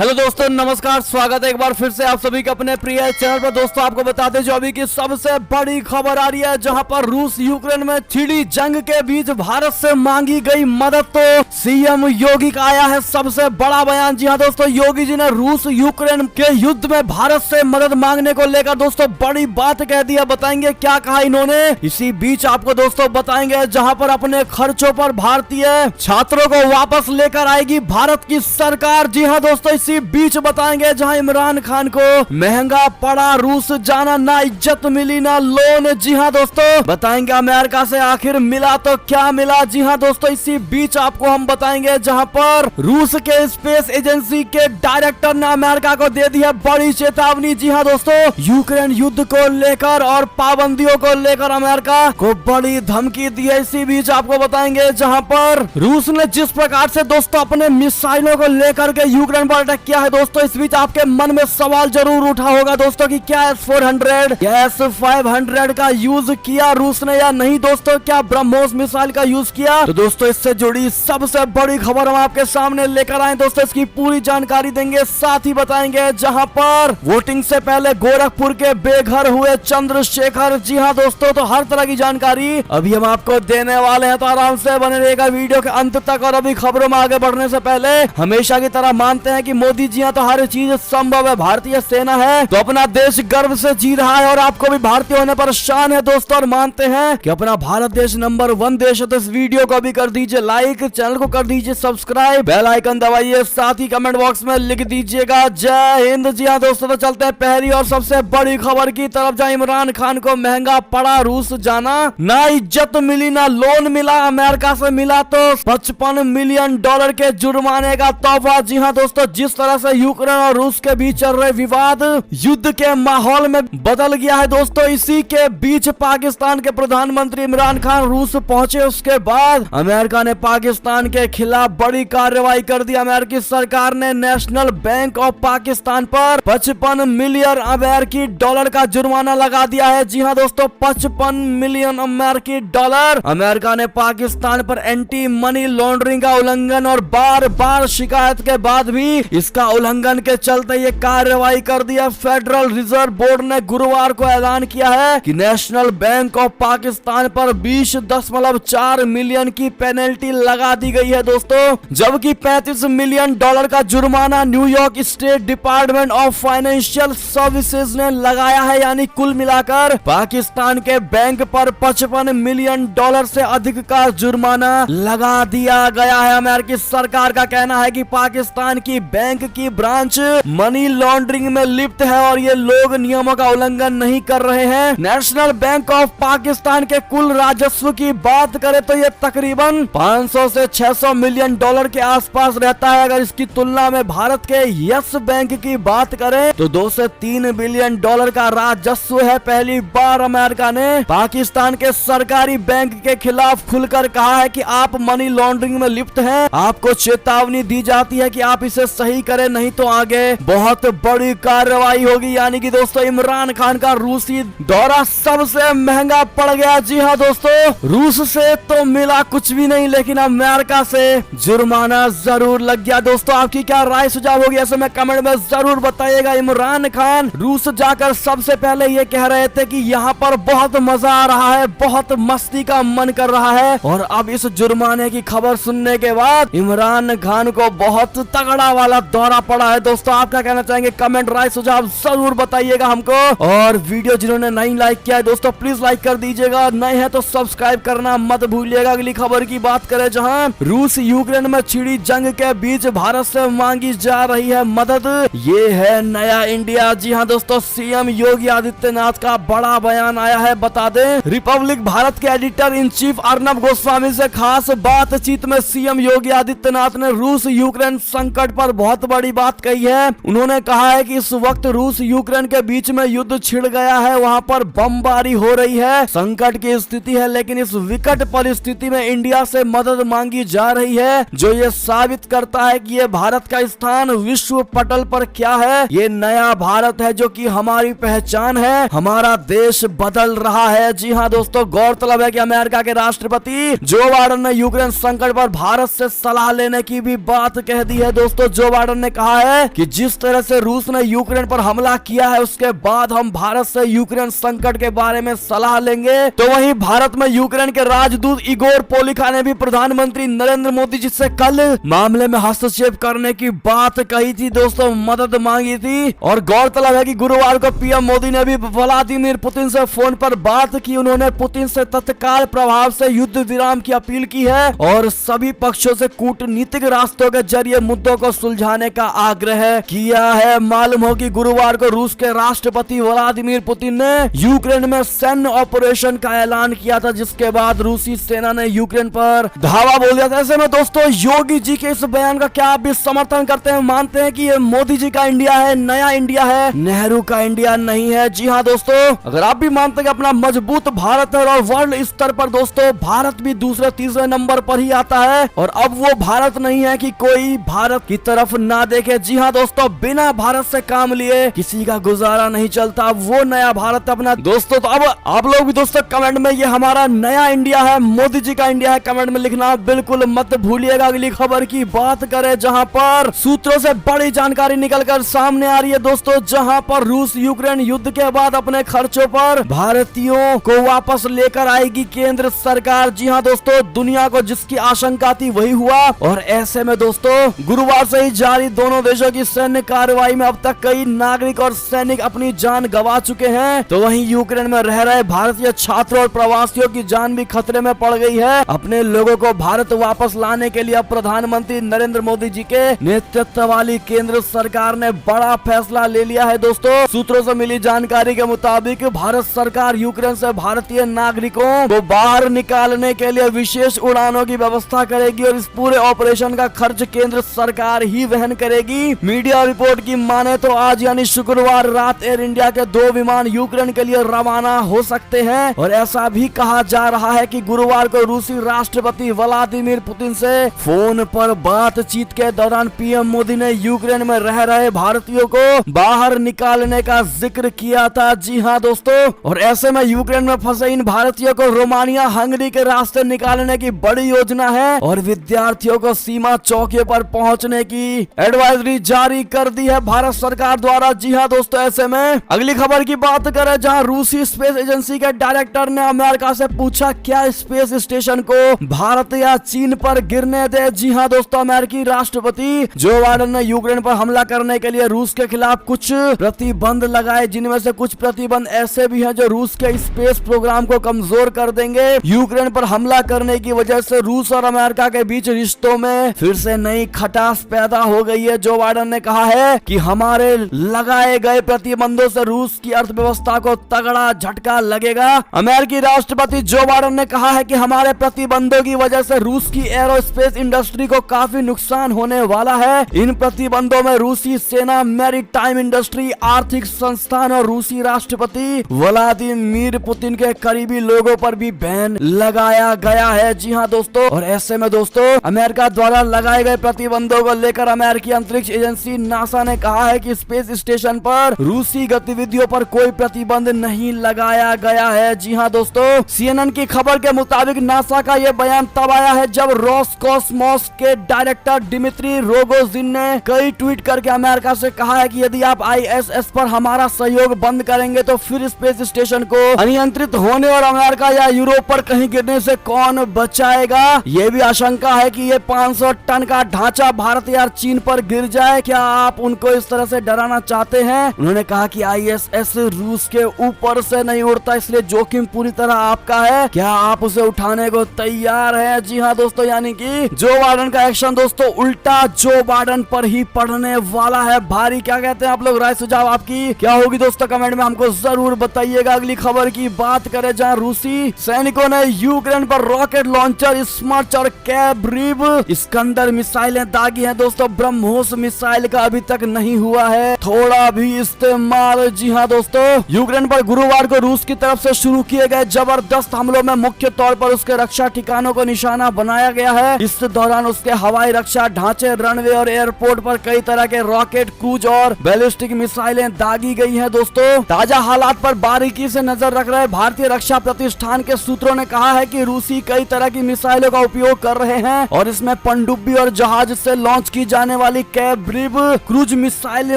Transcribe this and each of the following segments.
Hello दोस्तों, नमस्कार। स्वागत है एक बार फिर से आप सभी के अपने प्रिय चैनल पर। दोस्तों आपको बताते जो अभी की सबसे बड़ी खबर आ रही है, जहां पर रूस यूक्रेन में छिड़ी जंग के बीच भारत से मांगी गई मदद। तो सीएम योगी का आया है सबसे बड़ा बयान। जी हाँ दोस्तों, योगी जी ने रूस यूक्रेन के युद्ध में भारत से मदद मांगने को लेकर दोस्तों बड़ी बात कह दी है। बताएंगे क्या कहा इन्होंने। इसी बीच आपको दोस्तों बताएंगे जहां पर अपने खर्चों पर भारतीय छात्रों को वापस लेकर आएगी भारत की सरकार। जी हाँ दोस्तों, इसी बीच बताएंगे जहां इमरान खान को महंगा पड़ा रूस जाना, ना इज्जत मिली ना लोन। जी हाँ दोस्तों, बताएंगे अमेरिका से आखिर मिला तो क्या मिला। जी हाँ दोस्तों, इसी बीच आपको हम बताएंगे जहां पर रूस के स्पेस एजेंसी के डायरेक्टर ने अमेरिका को दे दी है बड़ी चेतावनी। जी हाँ दोस्तों, यूक्रेन युद्ध को लेकर और पाबंदियों को लेकर अमेरिका को बड़ी धमकी दी है। इसी बीच आपको बताएंगे जहां पर रूस ने जिस प्रकार से दोस्तों अपने मिसाइलों को लेकर के यूक्रेन पर अटैक किया है दोस्तों, इस बीच आपके मन में सवाल जरूर उठा होगा दोस्तों कि क्या S-400 या S-500 का यूज किया रूस ने या नहीं दोस्तों, क्या ब्रह्मोस मिसाइल का यूज किया। तो दोस्तों इससे जुड़ी सबसे बड़ी खबर हम आपके सामने लेकर आए दोस्तों, इसकी पूरी जानकारी देंगे। साथ ही बताएंगे जहां पर वोटिंग से पहले गोरखपुर के बेघर हुए चंद्रशेखर। जी हाँ दोस्तों, तो हर तरह की जानकारी अभी हम आपको देने वाले हैं, तो आराम से बने रहेगा वीडियो के अंत तक। और अभी खबरों में आगे बढ़ने से पहले हमेशा की तरह मानते हैं कि मोदी जी हाँ तो हर चीज संभव है, भारतीय सेना है तो अपना देश गर्व से जी रहा है और आपको भी भारतीय होने पर शान है दोस्तों। और मानते हैं कि अपना भारत देश नंबर 1 देश है। तो इस वीडियो को भी कर दीजिए लाइक, चैनल को कर दीजिए सब्सक्राइब, बेल आइकन दबाइए, साथ ही कमेंट बॉक्स में लिख दीजिएगा जय हिंद। जी हाँ दोस्तों, तो चलते हैं पहली और सबसे बड़ी खबर की तरफ, जहाँ इमरान खान को महंगा पड़ा रूस जाना, ना इज्जत मिली ना लोन मिला। अमेरिका से मिला तो $55 मिलियन के जुर्माने का तोहफा। जी हाँ दोस्तों, जिस तरह से यूक्रेन और रूस के बीच चल रहे विवाद युद्ध के माहौल में बदल गया है दोस्तों, इसी के बीच पाकिस्तान के प्रधानमंत्री इमरान खान रूस पहुंचे। उसके बाद अमेरिका ने पाकिस्तान के खिलाफ बड़ी कार्रवाई कर दी। अमेरिकी सरकार ने नेशनल बैंक ऑफ पाकिस्तान पर $55 मिलियन अमेरिकी डॉलर का जुर्माना लगा दिया है। जी हाँ दोस्तों, $55 मिलियन अमेरिकी डॉलर। अमेरिका ने पाकिस्तान पर एंटी मनी लॉन्ड्रिंग का उल्लंघन और बार बार शिकायत के बाद भी इसका उल्लंघन के चलते ये कार्रवाई कर दिया। फेडरल रिजर्व बोर्ड ने गुरुवार को ऐलान किया है कि नेशनल बैंक ऑफ पाकिस्तान पर $20.4 मिलियन की पेनल्टी लगा दी गई है दोस्तों, जबकि $35 मिलियन का जुर्माना New York state department of financial services ने लगाया है। यानी कुल मिलाकर पाकिस्तान के बैंक पर $55 मिलियन से अधिक का जुर्माना लगा दिया गया है। अमेरिकी सरकार का कहना है कि पाकिस्तान की बैंक की ब्रांच मनी लॉन्ड्रिंग में लिप्त है और ये लोग नियमों का उल्लंघन नहीं कर रहे हैं। नेशनल बैंक ऑफ पाकिस्तान के कुल राजस्व की बात करें तो ये तकरीबन $500 से $600 मिलियन के आसपास रहता है। अगर इसकी तुलना में भारत के यस बैंक की बात करें तो $2 से $3 बिलियन का राजस्व है। पहली बार अमेरिका ने पाकिस्तान के सरकारी बैंक के खिलाफ खुलकर कहा है कि आप मनी लॉन्ड्रिंग में लिप्त हैं, आपको चेतावनी दी जाती है कि आप इसे सही करें, नहीं तो आगे बहुत बड़ी कार्रवाई होगी। यानी कि दोस्तों इमरान खान का रूसी दौरा सबसे महंगा पड़ गया। जी हाँ दोस्तों, रूस से तो मिला कुछ भी नहीं, लेकिन अमेरिका से जुर्माना जरूर लग गया। दोस्तों आपकी क्या राय सुझाव होगी ऐसे में कमेंट में जरूर बताइएगा। इमरान खान रूस जाकर सबसे पहले ये कह रहे थे कि यहाँ पर बहुत मजा आ रहा है, बहुत मस्ती का मन कर रहा है, और अब इस जुर्माने की खबर सुनने के बाद इमरान खान को बहुत तगड़ा वाला दौरा पड़ा है। दोस्तों आप क्या कहना चाहेंगे, कमेंट राय सुझाव जरूर बताइएगा हमको। और वीडियो जिन्होंने नहीं लाइक किया है दोस्तों प्लीज लाइक कर दीजिएगा, नए हैं तो सब्सक्राइब करना मत भूलिएगा। अगली खबर की बात करें, जहां रूस यूक्रेन में छिड़ी जंग के बीच भारत से मांगी जा रही है मदद, ये है नया इंडिया। जी हाँ दोस्तों, सीएम योगी आदित्यनाथ का बड़ा बयान आया है। बता दें, रिपब्लिक भारत के editor in chief Arnab Goswami से खास बातचीत में सीएम योगी आदित्यनाथ ने रूस यूक्रेन संकट पर बहुत बड़ी बात कही है। उन्होंने कहा है कि इस वक्त रूस यूक्रेन के बीच में युद्ध छिड़ गया है, वहां पर बमबारी हो रही है, संकट की स्थिति है, लेकिन इस विकट परिस्थिति में इंडिया से मदद मांगी जा रही है, जो ये साबित करता है कि ये भारत का स्थान विश्व पटल पर क्या है। ये नया भारत है जो कि हमारी पहचान है, हमारा देश बदल रहा है। जी हाँ दोस्तों, गौरतलब है कि अमेरिका के राष्ट्रपति जो बाइडेन ने यूक्रेन संकट पर भारत से सलाह लेने की भी बात कह दी है। दोस्तों जो बाइडेन बाइडेन ने कहा है कि जिस तरह से रूस ने यूक्रेन पर हमला किया है उसके बाद हम भारत से यूक्रेन संकट के बारे में सलाह लेंगे। तो वहीं भारत में यूक्रेन के राजदूत इगोर पोलिखा ने भी प्रधानमंत्री नरेंद्र मोदी जी से कल मामले में हस्तक्षेप करने की बात कही थी दोस्तों, मदद मांगी थी। और गौरतलब है कि गुरुवार को पीएम मोदी ने भी व्लादिमीर पुतिन से फोन पर बात की। उन्होंने पुतिन से तत्काल प्रभाव से युद्ध विराम की अपील की है और सभी पक्षों से कूटनीतिक रास्तों के जरिए मुद्दों को सुलझाने का आग्रह किया है। मालूम हो कि गुरुवार को रूस के राष्ट्रपति व्लादिमीर पुतिन ने यूक्रेन में सैन्य ऑपरेशन का ऐलान किया था, जिसके बाद रूसी सेना ने यूक्रेन पर धावा बोल दिया था। ऐसे में दोस्तों योगी जी के इस बयान का क्या आप भी समर्थन करते हैं? मानते हैं कि ये मोदी जी का इंडिया है, नया इंडिया है, नेहरू का इंडिया नहीं है? जी हाँ दोस्तों, अगर आप भी मानते हैं कि अपना मजबूत भारत है और वर्ल्ड स्तर पर दोस्तों भारत भी दूसरे तीसरे नंबर पर ही आता है और अब वो भारत नहीं है कि कोई भारत की तरफ ना देखे। जी हाँ दोस्तों, बिना भारत से काम लिए किसी का गुजारा नहीं चलता, वो नया भारत अपना दोस्तों। तो अब आप लोग भी दोस्तों कमेंट में ये हमारा नया इंडिया है, मोदी जी का इंडिया है, कमेंट में लिखना बिल्कुल मत भूलिएगा। अगली खबर की बात करें जहां पर सूत्रों से बड़ी जानकारी निकलकर सामने आ रही है दोस्तों, जहां पर रूस यूक्रेन युद्ध के बाद अपने खर्चों पर भारतीयों को वापस लेकर आएगी केंद्र सरकार। जी हाँ दोस्तों, दुनिया को जिसकी आशंका थी वही हुआ और ऐसे में दोस्तों गुरुवार से ही जारी दोनों देशों की सैन्य कार्रवाई में अब तक कई नागरिक और सैनिक अपनी जान गंवा चुके हैं। तो वहीं यूक्रेन में रह रहे भारतीय छात्रों और प्रवासियों की जान भी खतरे में पड़ गई है। अपने लोगों को भारत वापस लाने के लिए अब प्रधानमंत्री नरेंद्र मोदी जी के नेतृत्व वाली केंद्र सरकार ने बड़ा फैसला ले लिया है दोस्तों। सूत्रों से मिली जानकारी के मुताबिक भारत सरकार यूक्रेन से भारतीय नागरिकों को बाहर निकालने के लिए विशेष उड़ानों की व्यवस्था करेगी और इस पूरे ऑपरेशन का खर्च केंद्र सरकार ही वहन करेगी। मीडिया रिपोर्ट की माने तो आज यानी शुक्रवार रात एयर इंडिया के 2 विमान यूक्रेन के लिए रवाना हो सकते हैं और ऐसा भी कहा जा रहा है कि गुरुवार को रूसी राष्ट्रपति व्लादिमीर पुतिन से फोन पर बातचीत के दौरान पीएम मोदी ने यूक्रेन में रह रहे भारतीयों को बाहर निकालने का जिक्र किया था। जी हाँ दोस्तों, और ऐसे में यूक्रेन में फंसे इन भारतीयों को रोमानिया हंगरी के रास्ते निकालने की बड़ी योजना है और विद्यार्थियों को सीमा चौकियों पर पहुंचने की एडवाइजरी जारी कर दी है भारत सरकार द्वारा। जी हाँ दोस्तों, ऐसे में अगली खबर की बात करें जहां रूसी स्पेस एजेंसी के डायरेक्टर ने अमेरिका से पूछा क्या स्पेस स्टेशन को भारत या चीन पर गिरने दे। जी हाँ दोस्तों, अमेरिकी राष्ट्रपति जो बाइडेन ने यूक्रेन पर हमला करने के लिए रूस के खिलाफ कुछ प्रतिबंध लगाए, जिनमें से कुछ प्रतिबंध ऐसे भी हैं जो रूस के स्पेस प्रोग्राम को कमजोर कर देंगे। यूक्रेन पर हमला करने की वजह से रूस और अमेरिका के बीच रिश्तों में फिर से नई खटास पैदा हो गई है। जो बाइडेन ने कहा है कि हमारे लगाए गए प्रतिबंधों से रूस की अर्थव्यवस्था को तगड़ा झटका लगेगा। अमेरिकी राष्ट्रपति जो बाइडेन ने कहा है कि हमारे प्रतिबंधों की वजह से रूस की एरोस्पेस इंडस्ट्री को काफी नुकसान होने वाला है। इन प्रतिबंधों में रूसी सेना, मैरीटाइम इंडस्ट्री, आर्थिक संस्थान और रूसी राष्ट्रपति व्लादिमीर पुतिन के करीबी लोगों पर भी बैन लगाया गया है। जी हाँ दोस्तों, और ऐसे में दोस्तों अमेरिका द्वारा लगाए गए प्रतिबंधों को लेकर अमेरिकी अंतरिक्ष एजेंसी नासा ने कहा है कि स्पेस स्टेशन पर रूसी गतिविधियों पर कोई प्रतिबंध नहीं लगाया गया है। जी हाँ दोस्तों, सीएनएन की खबर के मुताबिक नासा का यह बयान तब आया है जब रोसकॉस्मोस के डायरेक्टर डिमित्री रोगोजिन ने कई ट्वीट करके अमेरिका से कहा है कि यदि आप आईएसएस पर हमारा सहयोग बंद करेंगे तो फिर स्पेस स्टेशन को अनियंत्रित होने और अमेरिका या यूरोप पर कहीं गिरने से कौन बचाएगा। ये भी आशंका है कि ये 500 टन का ढांचा भारत या चीन पर गिर जाए। क्या आप उनको इस तरह से डराना चाहते हैं? उन्होंने कहा कि आईएसएस रूस के ऊपर से नहीं उड़ता, इसलिए जोखिम पूरी तरह आपका है। क्या आप उसे उठाने को तैयार हैं? जी हाँ दोस्तों, यानी कि जो बाइडेन का एक्शन दोस्तों उल्टा जो बाइडेन पर ही पड़ने वाला है भारी। क्या कहते हैं आप लोग? राय सुझाव आपकी क्या होगी दोस्तों? कमेंट में हमको जरूर बताइएगा। अगली खबर की बात करें जहां रूसी सैनिकों ने यूक्रेन पर रॉकेट लॉन्चर, स्मर्च और कैबरीव इस्कंदर मिसाइलें दागी हैं दोस्तों। ब्रह्मोस मिसाइल का अभी तक नहीं हुआ है थोड़ा भी इस्तेमाल। जी हाँ दोस्तों, यूक्रेन पर गुरुवार को रूस की तरफ से शुरू किए गए जबरदस्त हमलों में मुख्य तौर पर उसके रक्षा ठिकानों को निशाना बनाया गया है। इस दौरान उसके हवाई रक्षा ढांचे, रनवे और एयरपोर्ट पर कई तरह के रॉकेट, क्रूज और बैलिस्टिक मिसाइलें दागी गई हैं दोस्तों। ताजा हालात पर बारीकी से नजर रख रहे भारतीय रक्षा प्रतिष्ठान के सूत्रों ने कहा है कि रूसी कई तरह की मिसाइलों का उपयोग कर रहे हैं और इसमें पनडुब्बी और जहाज से लॉन्च की जाने जाने वाली कैब्रिव क्रूज मिसाइलें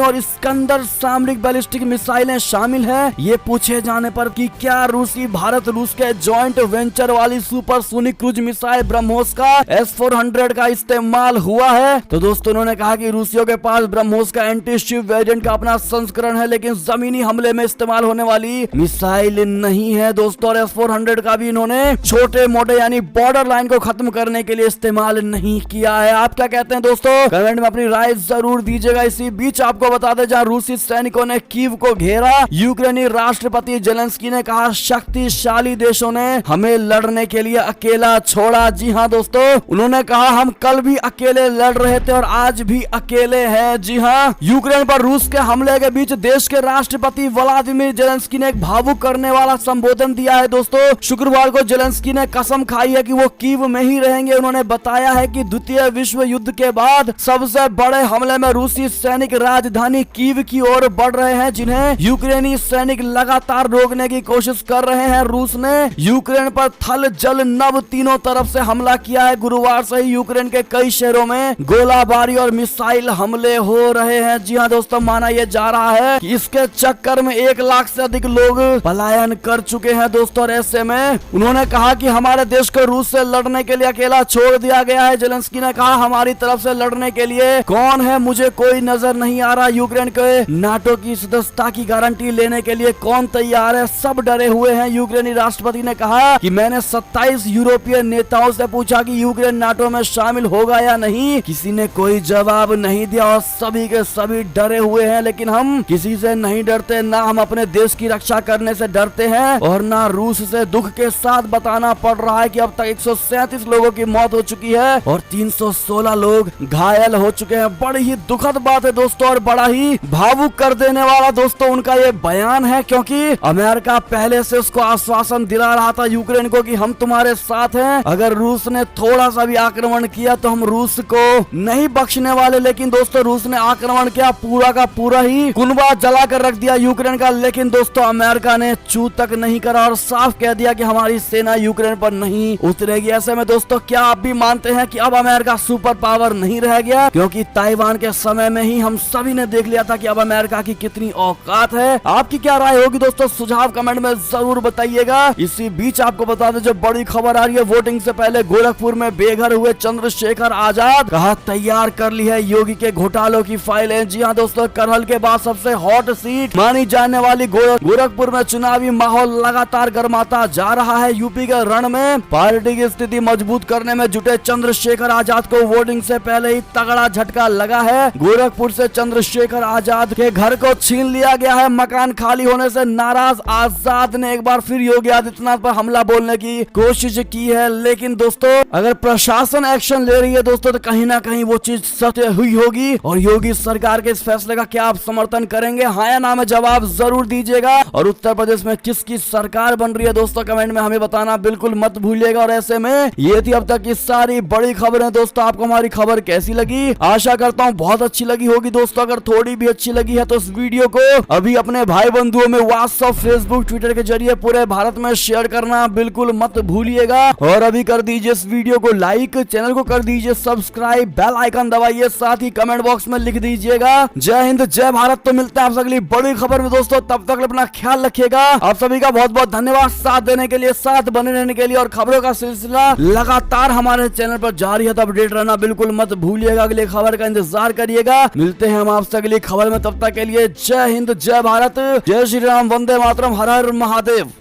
और इस्कंदर सामरिक बैलिस्टिक मिसाइलें शामिल है। ये पूछे जाने पर कि क्या रूसी भारत रूस के जॉइंट वेंचर वाली सुपरसोनिक क्रूज मिसाइल ब्रह्मोस का S-400 का इस्तेमाल हुआ है, तो दोस्तों उन्होंने कहा कि रूसियों के पास ब्रह्मोस का एंटी शिप वेरिएंट का अपना संस्करण है, लेकिन जमीनी हमले में इस्तेमाल होने वाली मिसाइल नहीं है दोस्तों। और S-400 का भी इन्होंने छोटे मोटे यानी बॉर्डर लाइन को खत्म करने के लिए इस्तेमाल नहीं किया है। आप क्या कहते हैं दोस्तों, कमेंट में अपनी राय जरूर दीजिएगा। इसी बीच आपको बता दें, जहां रूसी सैनिकों ने कीव को घेरा, यूक्रेनी राष्ट्रपति जेलेंस्की ने कहा शक्तिशाली देशों ने हमें लड़ने के लिए अकेला छोड़ा। जी हाँ दोस्तों, उन्होंने कहा हम कल भी अकेले लड़ रहे थे और आज भी अकेले हैं। जी हाँ, यूक्रेन पर रूस के हमले के बीच देश के राष्ट्रपति व्लादिमीर जेलेंस्की ने एक भावुक करने वाला संबोधन दिया है दोस्तों। शुक्रवार को जेलेंस्की ने कसम खाई है कि वो कीव में ही रहेंगे। उन्होंने बताया है कि द्वितीय विश्व युद्ध के बाद सबसे बड़े हमले में रूसी सैनिक राजधानी कीव की ओर बढ़ रहे हैं, जिन्हें यूक्रेनी सैनिक लगातार रोकने की कोशिश कर रहे हैं। रूस ने यूक्रेन पर थल जल नभ तीनों तरफ से हमला किया है। गुरुवार से ही यूक्रेन के कई शहरों में गोलाबारी और मिसाइल हमले हो रहे हैं। जी हाँ दोस्तों, माना यह जा रहा है कि इसके चक्कर में 1 लाख से अधिक लोग पलायन कर चुके हैं दोस्तों। और ऐसे में उन्होंने कहा कि हमारे देश को रूस से लड़ने के लिए अकेला छोड़ दिया गया है। जेलेंस्की ने कहा हमारी तरफ से लड़ने के लिए कौन है मुझे कोई नजर नहीं आ रहा। यूक्रेन के नाटो की सदस्यता की गारंटी लेने के लिए कौन तैयार है, सब डरे हुए हैं। यूक्रेनी राष्ट्रपति ने कहा कि मैंने 27 यूरोपीय नेताओं से पूछा कि यूक्रेन नाटो में शामिल होगा या नहीं, किसी ने कोई जवाब नहीं दिया और सभी के सभी डरे हुए हैं। लेकिन हम किसी से नहीं डरते, ना हम अपने देश की रक्षा करने से डरते हैं और ना रूस से। दुख के साथ बताना पड़ रहा है कि अब तक 137 लोगों की मौत हो चुकी है और 316 लोग घायल हो चुके हैं। बड़ी ही दुखद बात है दोस्तों और बड़ा ही भावुक कर देने वाला दोस्तों उनका ये बयान है, क्योंकि अमेरिका पहले से उसको आश्वासन दिला रहा था यूक्रेन को कि हम तुम्हारे साथ हैं, अगर रूस ने थोड़ा सा भी आक्रमण किया तो हम रूस को नहीं बख्शने वाले। लेकिन दोस्तों रूस ने आक्रमण किया, पूरा का पूरा ही कुनबा जला कर रख दिया यूक्रेन का। लेकिन दोस्तों अमेरिका ने चू तक नहीं करा और साफ कह दिया कि हमारी सेना यूक्रेन पर नहीं उतरेगी। ऐसे में दोस्तों क्या आप भी मानते हैं कि अब अमेरिका सुपर पावर नहीं रह गया? क्योंकि ताइवान के समय में ही हम सभी ने देख लिया था कि अब अमेरिका की कितनी औकात है। आपकी क्या राय होगी दोस्तों, सुझाव कमेंट में जरूर बताइएगा। इसी बीच आपको बता दें जो बड़ी खबर आ रही है, वोटिंग से पहले गोरखपुर में बेघर हुए चंद्रशेखर आजाद, कहा तैयार कर ली है योगी के घोटालों की फाइलें। जी हाँ दोस्तों, करहल के बाद सबसे हॉट सीट मानी जाने वाली गोरखपुर में चुनावी माहौल लगातार गर्माता जा रहा है। यूपी के रण में पार्टी की स्थिति मजबूत करने में जुटे चंद्रशेखर आजाद को वोटिंग से पहले ही तगड़ा झटका लगा है। गोरखपुर से चंद्रशेखर आजाद के घर को छीन लिया गया है। मकान खाली होने से नाराज आजाद ने एक बार फिर योगी आदित्यनाथ पर हमला बोलने की कोशिश की है। लेकिन दोस्तों अगर प्रशासन एक्शन ले रही है दोस्तों तो कहीं ना कहीं वो चीज सत्य हुई होगी। और योगी सरकार के इस फैसले का क्या आप समर्थन करेंगे? हाँ या ना में जवाब जरूर दीजिएगा। और उत्तर प्रदेश में किसकी सरकार बन रही है दोस्तों, कमेंट में हमें बताना बिल्कुल मत भूलिएगा। और ऐसे में ये थी अब तक की सारी बड़ी खबरें दोस्तों। आपको हमारी खबर कैसी लगी? आशा करता हूँ बहुत अच्छी लगी होगी दोस्तों। अगर थोड़ी भी अच्छी लगी है तो इस वीडियो को अभी अपने भाई बंधुओं में व्हाट्सएप, फेसबुक, ट्विटर के जरिए पूरे भारत में शेयर करना बिल्कुल मत भूलिएगा। और अभी कर दीजिए इस वीडियो को लाइक, चैनल को कर दीजिए सब्सक्राइब, बेल आइकन दबाइए, साथ ही कमेंट बॉक्स में लिख दीजिएगा जय हिंद जय भारत। तो मिलते हैं आपसे अगली बड़ी खबर में दोस्तों, तब तक अपना ख्याल रखिएगा। आप सभी का बहुत बहुत धन्यवाद साथ देने के लिए, साथ बने रहने के लिए। और खबरों का सिलसिला लगातार हमारे चैनल पर जारी है, तो अपडेट रहना बिल्कुल मत भूलिएगा। अगली खबर का इंतजार करिएगा। मिलते हैं हम आपसे अगली खबर में, तब तक के लिए जय हिंद जय भारत, जय श्री राम, वंदे मातरम, हर हर महादेव।